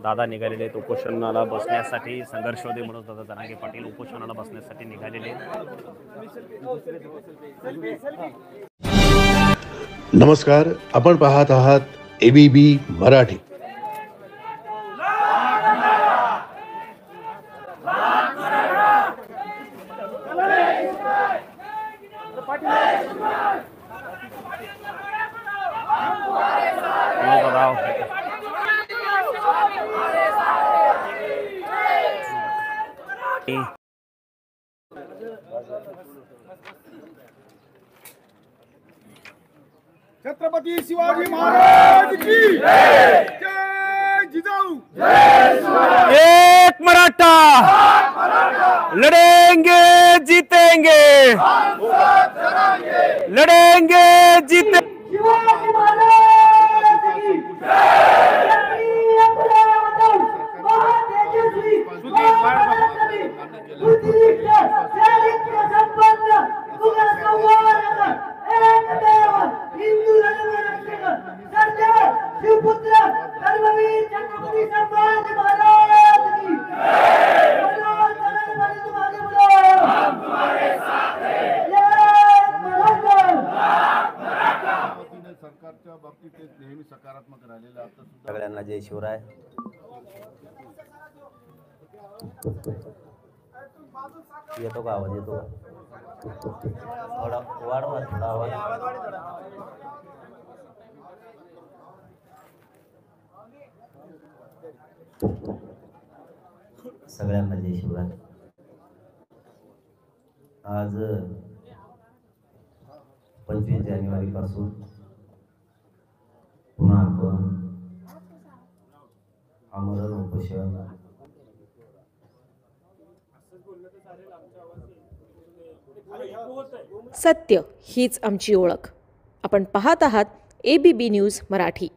दादा निघालेले आहेत उपोषणाला बसण्यासाठी। संघर्षवादी मनोज दादा जरांगे पाटील उपोषणाला बसण्यासाठी निघालेले आहेत। नमस्कार, आपण पाहत आहात एबीपी मराठी। छत्रपति शिवाजी महाराज की जय। जय जिजाऊ, जय शिवराय। एक मराठा लड़ेंगे जीतेंगे, लड़ेंगे जीते। शिवाजी महाराज की जय। सरकारच्या बाबतीत नेहमी सकारात्मक राहिलेलं आता सुद्धा। सगळ्यांना जय शिवराय। येतो का आवाज? येतो थोडा वाढवा, थोडा आवाज। सगळ्यांना जय शिवराय। आज 25 जानेवारी पासून पुन्हा आपण आमरण उपोषण सत्य हीच आमची ओळख। आपण पाहत आहात एबीपी न्यूज मराठी।